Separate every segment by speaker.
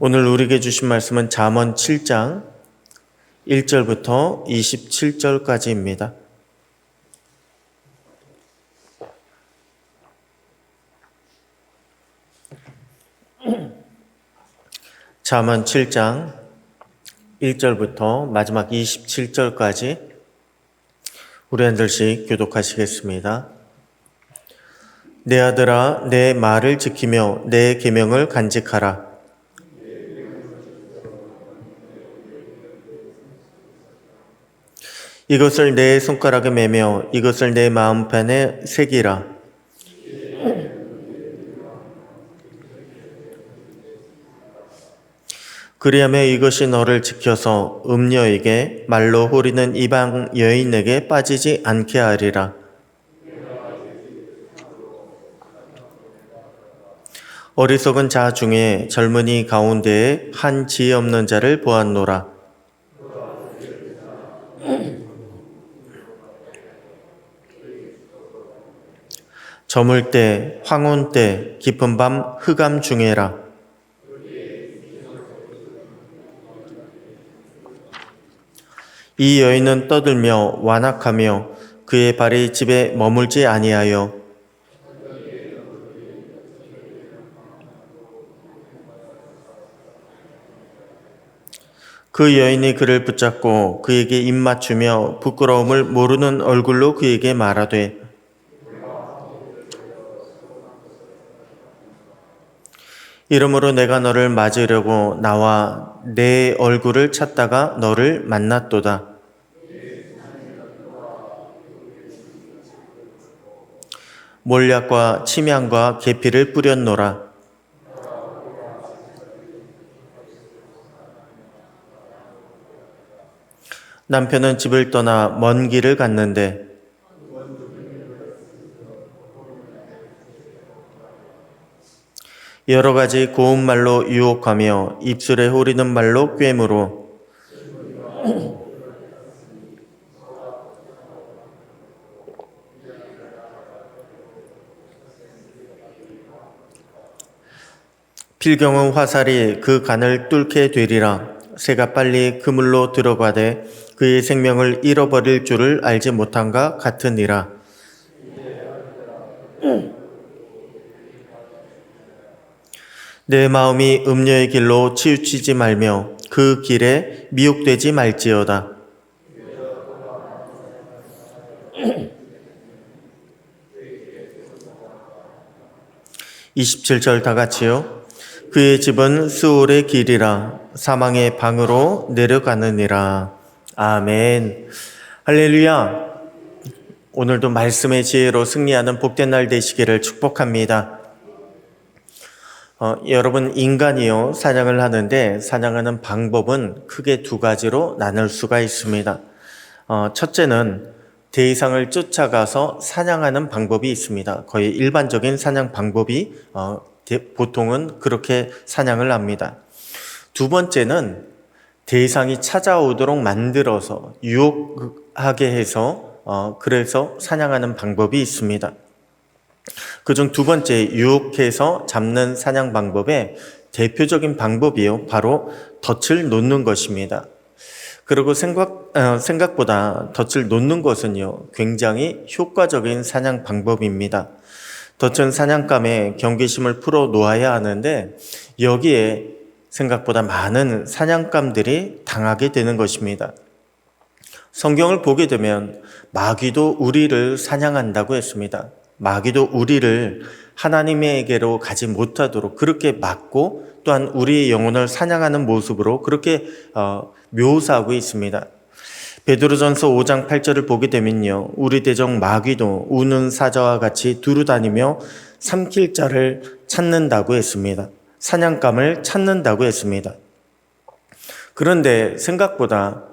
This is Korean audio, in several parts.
Speaker 1: 오늘 우리에게 주신 말씀은 잠언 7장 1절부터 27절까지입니다. 잠언 7장 1절부터 마지막 27절까지 우리 한 절씩 교독하시겠습니다. 내 아들아, 내 말을 지키며 내 계명을 간직하라. 이것을 내 손가락에 매며 이것을 내 마음판에 새기라. 그리하며 이것이 너를 지켜서 음녀에게 말로 호리는 이방 여인에게 빠지지 않게 하리라. 어리석은 자 중에 젊은이 가운데에 한 지혜 없는 자를 보았노라. 저물 때, 황혼 때, 깊은 밤 흑암 중에라. 이 여인은 떠들며 완악하며 그의 발이 집에 머물지 아니하여 그 여인이 그를 붙잡고 그에게 입맞추며 부끄러움을 모르는 얼굴로 그에게 말하되 이러므로 내가 너를 맞으려고 나와 내 얼굴을 찾다가 너를 만났도다. 몰약과 침향과 계피를 뿌렸노라. 남편은 집을 떠나 먼 길을 갔는데 여러 가지 고운 말로 유혹하며 입술에 호리는 말로 꿰므로 필경은 화살이 그 간을 뚫게 되리라. 새가 빨리 그물로 들어가되 그의 생명을 잃어버릴 줄을 알지 못한가 같으니라. 내 마음이 음녀의 길로 치우치지 말며 그 길에 미혹되지 말지어다. (27절) 다 같이요. 그의 집은 스올의 길이라 사망의 방으로 내려가느니라. 아멘. 할렐루야. 오늘도 말씀의 지혜로 승리하는 복된 날 되시기를 축복합니다. 여러분, 인간이요 사냥을 하는데 사냥하는 방법은 크게 두 가지로 나눌 수가 있습니다. 첫째는 대상을 쫓아가서 사냥하는 방법이 있습니다. 거의 일반적인 사냥 방법이 보통은 그렇게 사냥을 합니다. 두 번째는 대상이 찾아오도록 만들어서 유혹하게 해서 그래서 사냥하는 방법이 있습니다. 그중 두 번째 유혹해서 잡는 사냥 방법의 대표적인 방법이요 바로 덫을 놓는 것입니다. 그리고 생각보다 덫을 놓는 것은요 굉장히 효과적인 사냥 방법입니다. 덫은 사냥감의 경계심을 풀어 놓아야 하는데 여기에 생각보다 많은 사냥감들이 당하게 되는 것입니다. 성경을 보게 되면 마귀도 우리를 사냥한다고 했습니다. 마귀도 우리를 하나님에게로 가지 못하도록 그렇게 막고 또한 우리의 영혼을 사냥하는 모습으로 그렇게 묘사하고 있습니다. 베드로전서 5장 8절을 보게 되면요 우리 대적 마귀도 우는 사자와 같이 두루다니며 삼킬 자를 찾는다고 했습니다. 사냥감을 찾는다고 했습니다. 그런데 생각보다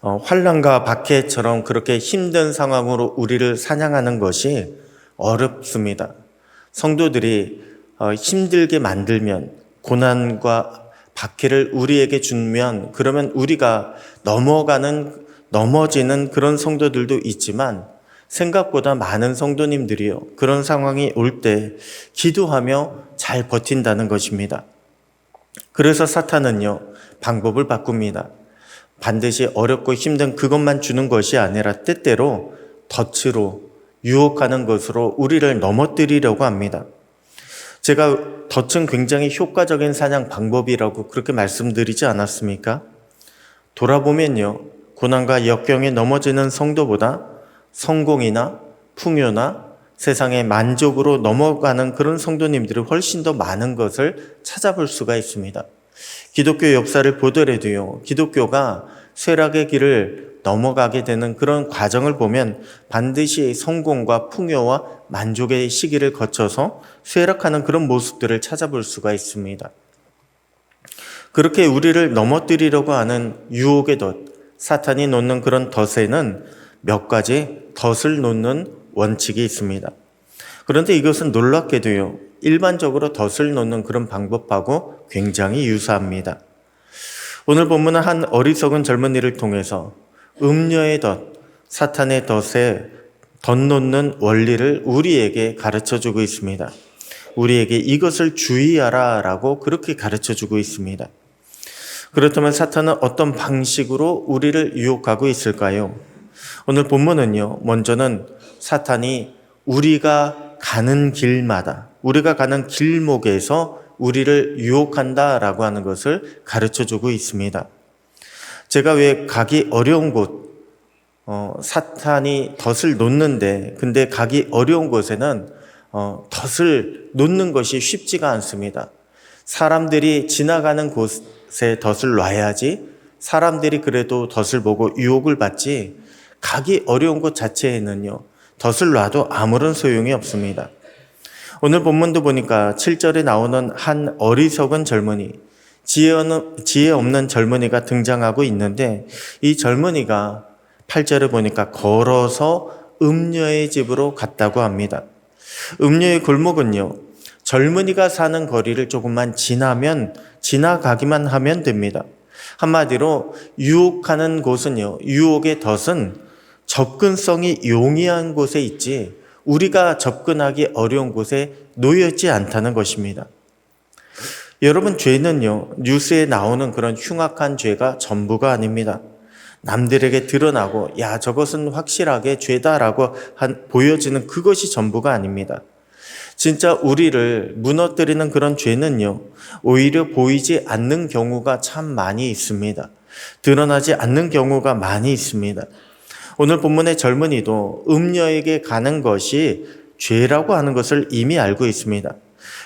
Speaker 1: 환난과 박해처럼 그렇게 힘든 상황으로 우리를 사냥하는 것이 어렵습니다. 성도들이 힘들게 만들면 고난과 박해를 우리에게 주면 그러면 우리가 넘어지는 그런 성도들도 있지만 생각보다 많은 성도님들이요 그런 상황이 올 때 기도하며 잘 버틴다는 것입니다. 그래서 사탄은요, 방법을 바꿉니다. 반드시 어렵고 힘든 그것만 주는 것이 아니라 때때로 덫으로 유혹하는 것으로 우리를 넘어뜨리려고 합니다. 제가 덫은 굉장히 효과적인 사냥 방법이라고 그렇게 말씀드리지 않았습니까? 돌아보면요, 고난과 역경에 넘어지는 성도보다 성공이나 풍요나 세상의 만족으로 넘어가는 그런 성도님들이 훨씬 더 많은 것을 찾아볼 수가 있습니다. 기독교 역사를 보더라도요, 기독교가 쇠락의 길을 넘어가게 되는 그런 과정을 보면 반드시 성공과 풍요와 만족의 시기를 거쳐서 쇠락하는 그런 모습들을 찾아볼 수가 있습니다. 그렇게 우리를 넘어뜨리려고 하는 유혹의 덫, 사탄이 놓는 그런 덫에는 몇 가지 덫을 놓는 원칙이 있습니다. 그런데 이것은 놀랍게도요, 일반적으로 덫을 놓는 그런 방법하고 굉장히 유사합니다. 오늘 본문은 한 어리석은 젊은이를 통해서 음녀의 덫, 사탄의 덫에 덫 놓는 원리를 우리에게 가르쳐주고 있습니다. 우리에게 이것을 주의하라 라고 그렇게 가르쳐주고 있습니다. 그렇다면 사탄은 어떤 방식으로 우리를 유혹하고 있을까요? 오늘 본문은요, 먼저는 사탄이 우리가 가는 길마다, 우리가 가는 길목에서 우리를 유혹한다라고 하는 것을 가르쳐주고 있습니다. 제가 왜 가기 어려운 곳, 사탄이 덫을 놓는데, 근데 가기 어려운 곳에는 덫을 놓는 것이 쉽지가 않습니다. 사람들이 지나가는 곳에 덫을 놔야지 사람들이 그래도 덫을 보고 유혹을 받지, 가기 어려운 곳 자체에는요, 덫을 놔도 아무런 소용이 없습니다. 오늘 본문도 보니까 7절에 나오는 한 어리석은 젊은이, 지혜 없는 젊은이가 등장하고 있는데, 이 젊은이가 8절에 보니까 걸어서 음녀의 집으로 갔다고 합니다. 음녀의 골목은요, 젊은이가 사는 거리를 조금만 지나가기만 하면 됩니다. 한마디로 유혹하는 곳은요, 유혹의 덫은 접근성이 용이한 곳에 있지 우리가 접근하기 어려운 곳에 놓여있지 않다는 것입니다. 여러분, 죄는요, 뉴스에 나오는 그런 흉악한 죄가 전부가 아닙니다. 남들에게 드러나고 야, 저것은 확실하게 죄다라고 보여지는 그것이 전부가 아닙니다. 진짜 우리를 무너뜨리는 그런 죄는요, 오히려 보이지 않는 경우가 참 많이 있습니다. 드러나지 않는 경우가 많이 있습니다. 오늘 본문의 젊은이도 음녀에게 가는 것이 죄라고 하는 것을 이미 알고 있습니다.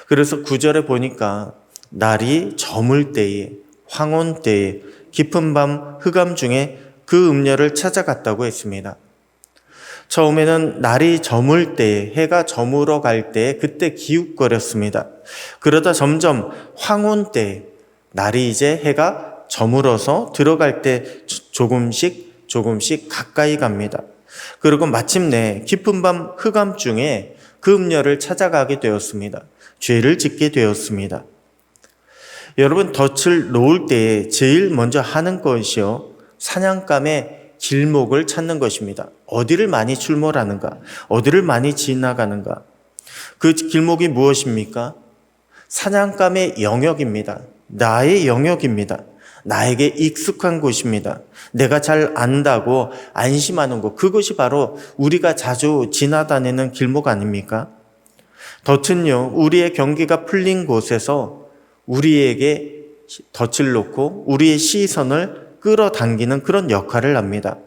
Speaker 1: 그래서 9절에 보니까 날이 저물 때에, 황혼 때에, 깊은 밤 흑암 중에 그 음녀를 찾아갔다고 했습니다. 처음에는 날이 저물 때에, 해가 저물어 갈 때에 그때 기웃거렸습니다. 그러다 점점 황혼 때에, 날이 이제 해가 저물어서 들어갈 때 조금씩 가까이 갑니다. 그리고 마침내 깊은 밤 흑암 중에 그 음녀를 찾아가게 되었습니다. 죄를 짓게 되었습니다. 여러분, 덫을 놓을 때에 제일 먼저 하는 것이요, 사냥감의 길목을 찾는 것입니다. 어디를 많이 출몰하는가? 어디를 많이 지나가는가? 그 길목이 무엇입니까? 사냥감의 영역입니다. 나의 영역입니다. 나에게 익숙한 곳입니다. 내가 잘 안다고 안심하는 곳, 그것이 바로 우리가 자주 지나다니는 길목 아닙니까? 덫은요, 우리의 경계가 풀린 곳에서 우리에게 덫을 놓고 우리의 시선을 끌어당기는 그런 역할을 합니다.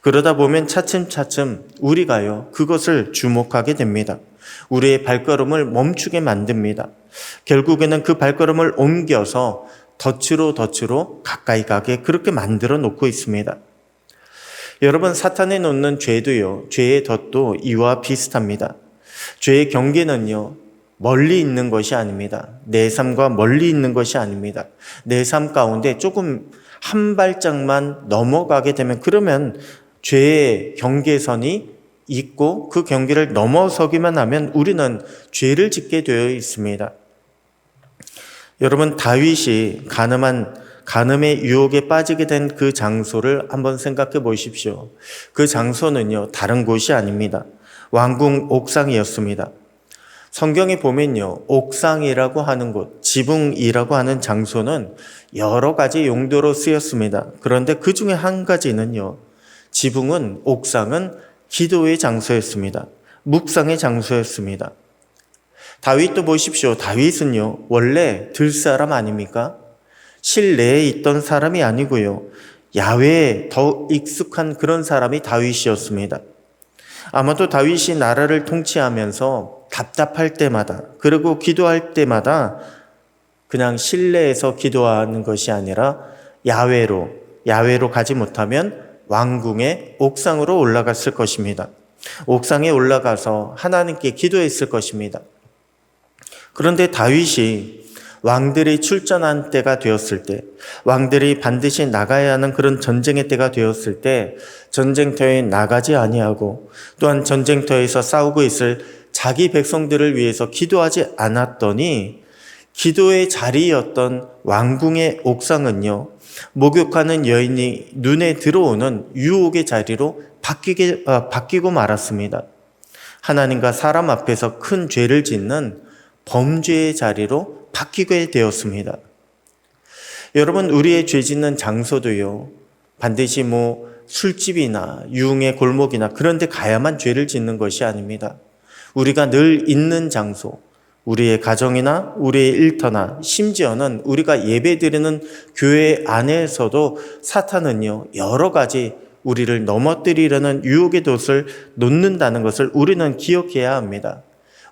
Speaker 1: 그러다 보면 차츰차츰 우리가요, 그것을 주목하게 됩니다. 우리의 발걸음을 멈추게 만듭니다. 결국에는 그 발걸음을 옮겨서 덫으로 가까이 가게 그렇게 만들어 놓고 있습니다. 여러분, 사탄이 놓는 죄도요, 죄의 덫도 이와 비슷합니다. 죄의 경계는요, 멀리 있는 것이 아닙니다. 내 삶과 멀리 있는 것이 아닙니다. 내 삶 가운데 조금 한 발짝만 넘어가게 되면, 그러면 죄의 경계선이 있고 그 경계를 넘어서기만 하면 우리는 죄를 짓게 되어 있습니다. 여러분, 다윗이 간음의 유혹에 빠지게 된 그 장소를 한번 생각해 보십시오. 그 장소는요, 다른 곳이 아닙니다. 왕궁 옥상이었습니다. 성경에 보면요, 옥상이라고 하는 곳, 지붕이라고 하는 장소는 여러 가지 용도로 쓰였습니다. 그런데 그 중에 한 가지는요, 지붕은, 옥상은 기도의 장소였습니다. 묵상의 장소였습니다. 다윗도 보십시오. 다윗은요, 원래 들사람 아닙니까? 실내에 있던 사람이 아니고요, 야외에 더 익숙한 그런 사람이 다윗이었습니다. 아마도 다윗이 나라를 통치하면서 답답할 때마다, 그리고 기도할 때마다 그냥 실내에서 기도하는 것이 아니라 야외로 가지 못하면 왕궁의 옥상으로 올라갔을 것입니다. 옥상에 올라가서 하나님께 기도했을 것입니다. 그런데 다윗이 왕들이 출전한 때가 되었을 때, 왕들이 반드시 나가야 하는 그런 전쟁의 때가 되었을 때 전쟁터에 나가지 아니하고, 또한 전쟁터에서 싸우고 있을 자기 백성들을 위해서 기도하지 않았더니, 기도의 자리였던 왕궁의 옥상은요, 목욕하는 여인이 눈에 들어오는 유혹의 자리로 바뀌고 말았습니다. 하나님과 사람 앞에서 큰 죄를 짓는 범죄의 자리로 바뀌게 되었습니다. 여러분, 우리의 죄 짓는 장소도요, 반드시 술집이나 유흥의 골목이나 그런 데 가야만 죄를 짓는 것이 아닙니다. 우리가 늘 있는 장소, 우리의 가정이나 우리의 일터나 심지어는 우리가 예배드리는 교회 안에서도 사탄은요, 여러 가지 우리를 넘어뜨리려는 유혹의 돛을 놓는다는 것을 우리는 기억해야 합니다.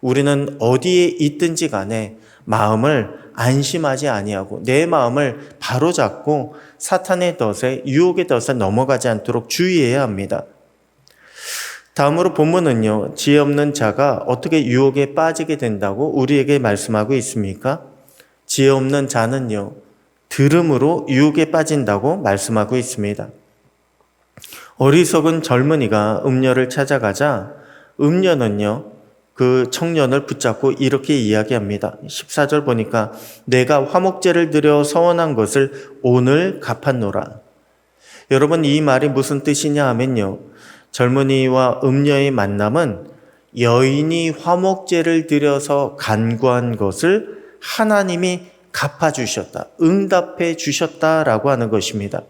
Speaker 1: 우리는 어디에 있든지 간에 마음을 안심하지 아니하고 내 마음을 바로잡고 사탄의 덫에, 유혹의 덫에 넘어가지 않도록 주의해야 합니다. 다음으로 본문은요, 지혜 없는 자가 어떻게 유혹에 빠지게 된다고 우리에게 말씀하고 있습니까? 지혜 없는 자는요, 들음으로 유혹에 빠진다고 말씀하고 있습니다. 어리석은 젊은이가 음녀를 찾아가자 음녀는요, 그 청년을 붙잡고 이렇게 이야기합니다. 14절 보니까 내가 화목제를 드려 서원한 것을 오늘 갚았노라. 여러분, 이 말이 무슨 뜻이냐 하면요, 젊은이와 음녀의 만남은 여인이 화목제를 드려서 간구한 것을 하나님이 갚아주셨다, 응답해 주셨다라고 하는 것입니다.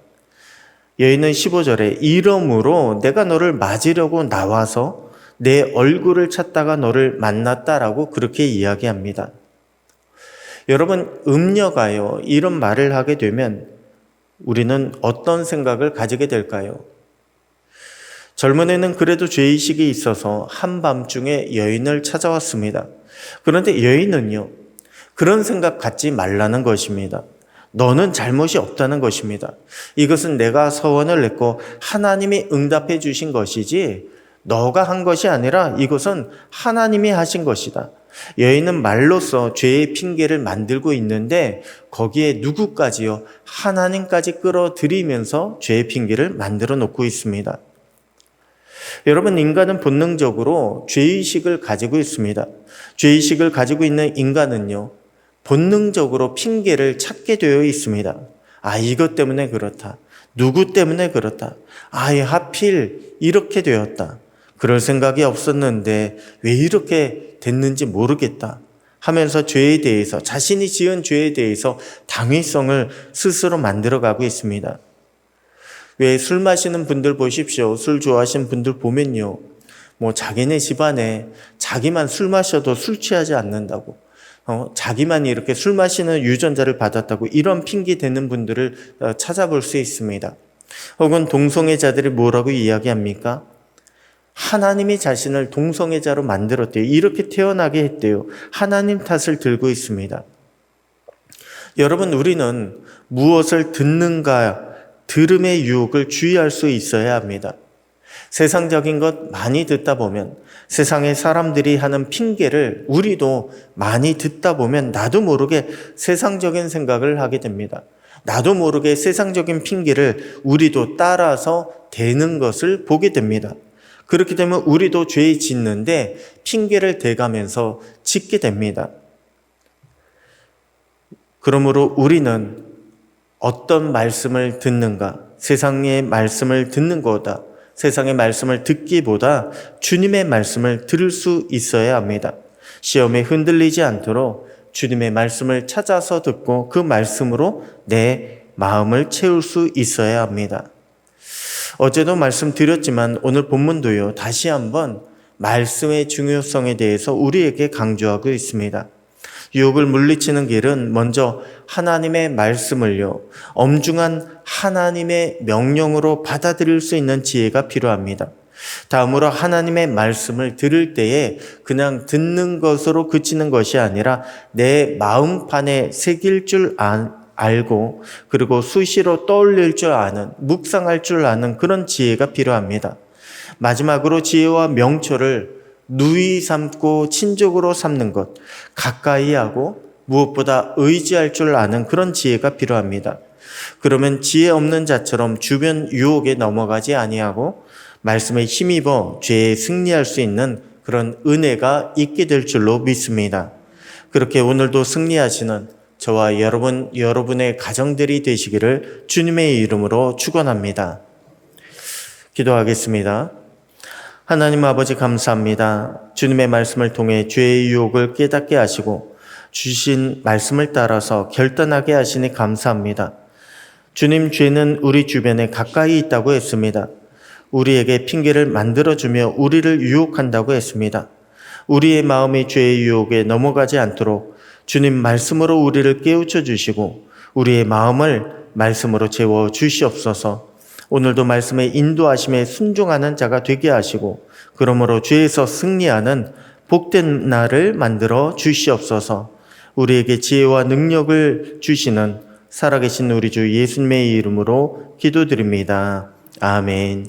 Speaker 1: 여인은 15절에 이러므로 내가 너를 맞으려고 나와서 내 얼굴을 찾다가 너를 만났다라고 그렇게 이야기합니다. 여러분, 음녀가요, 이런 말을 하게 되면 우리는 어떤 생각을 가지게 될까요? 젊은이는 그래도 죄의식이 있어서 한밤중에 여인을 찾아왔습니다. 그런데 여인은요, 그런 생각 갖지 말라는 것입니다. 너는 잘못이 없다는 것입니다. 이것은 내가 서원을 냈고 하나님이 응답해 주신 것이지 너가 한 것이 아니라 이것은 하나님이 하신 것이다. 여인은 말로써 죄의 핑계를 만들고 있는데 거기에 누구까지요? 하나님까지 끌어들이면서 죄의 핑계를 만들어 놓고 있습니다. 여러분, 인간은 본능적으로 죄의식을 가지고 있습니다. 죄의식을 가지고 있는 인간은요, 본능적으로 핑계를 찾게 되어 있습니다. 이것 때문에 그렇다. 누구 때문에 그렇다. 하필 이렇게 되었다. 그럴 생각이 없었는데 왜 이렇게 됐는지 모르겠다 하면서 죄에 대해서, 자신이 지은 죄에 대해서 당위성을 스스로 만들어가고 있습니다. 왜 술 마시는 분들 보십시오. 술 좋아하시는 분들 보면요, 자기네 집안에 자기만 술 마셔도 술 취하지 않는다고, 자기만 이렇게 술 마시는 유전자를 받았다고 이런 핑계 대는 분들을 찾아볼 수 있습니다. 혹은 동성애자들이 뭐라고 이야기합니까? 하나님이 자신을 동성애자로 만들었대요. 이렇게 태어나게 했대요. 하나님 탓을 들고 있습니다. 여러분, 우리는 무엇을 듣는가, 들음의 유혹을 주의할 수 있어야 합니다. 세상적인 것 많이 듣다 보면, 세상의 사람들이 하는 핑계를 우리도 많이 듣다 보면 나도 모르게 세상적인 생각을 하게 됩니다. 나도 모르게 세상적인 핑계를 우리도 따라서 대는 것을 보게 됩니다. 그렇게 되면 우리도 죄 짓는데 핑계를 대가면서 짓게 됩니다. 그러므로 우리는 어떤 말씀을 듣는가? 세상의 말씀을 듣는 것보다, 세상의 말씀을 듣기보다 주님의 말씀을 들을 수 있어야 합니다. 시험에 흔들리지 않도록 주님의 말씀을 찾아서 듣고 그 말씀으로 내 마음을 채울 수 있어야 합니다. 어제도 말씀드렸지만 오늘 본문도요, 다시 한번 말씀의 중요성에 대해서 우리에게 강조하고 있습니다. 유혹을 물리치는 길은 먼저 하나님의 말씀을요, 엄중한 하나님의 명령으로 받아들일 수 있는 지혜가 필요합니다. 다음으로 하나님의 말씀을 들을 때에 그냥 듣는 것으로 그치는 것이 아니라 내 마음판에 새길 줄 알고, 그리고 수시로 떠올릴 줄 아는, 묵상할 줄 아는 그런 지혜가 필요합니다. 마지막으로 지혜와 명철을 누이 삼고 친족으로 삼는 것, 가까이 하고 무엇보다 의지할 줄 아는 그런 지혜가 필요합니다. 그러면 지혜 없는 자처럼 주변 유혹에 넘어가지 아니하고 말씀에 힘입어 죄에 승리할 수 있는 그런 은혜가 있게 될 줄로 믿습니다. 그렇게 오늘도 승리하시는 저와 여러분의 가정들이 되시기를 주님의 이름으로 축원합니다. 기도하겠습니다. 하나님 아버지 감사합니다. 주님의 말씀을 통해 죄의 유혹을 깨닫게 하시고 주신 말씀을 따라서 결단하게 하시니 감사합니다. 주님, 죄는 우리 주변에 가까이 있다고 했습니다. 우리에게 핑계를 만들어주며 우리를 유혹한다고 했습니다. 우리의 마음이 죄의 유혹에 넘어가지 않도록 주님 말씀으로 우리를 깨우쳐 주시고 우리의 마음을 말씀으로 채워 주시옵소서. 오늘도 말씀의 인도하심에 순종하는 자가 되게 하시고 그러므로 죄에서 승리하는 복된 날을 만들어 주시옵소서. 우리에게 지혜와 능력을 주시는 살아계신 우리 주 예수님의 이름으로 기도드립니다. 아멘.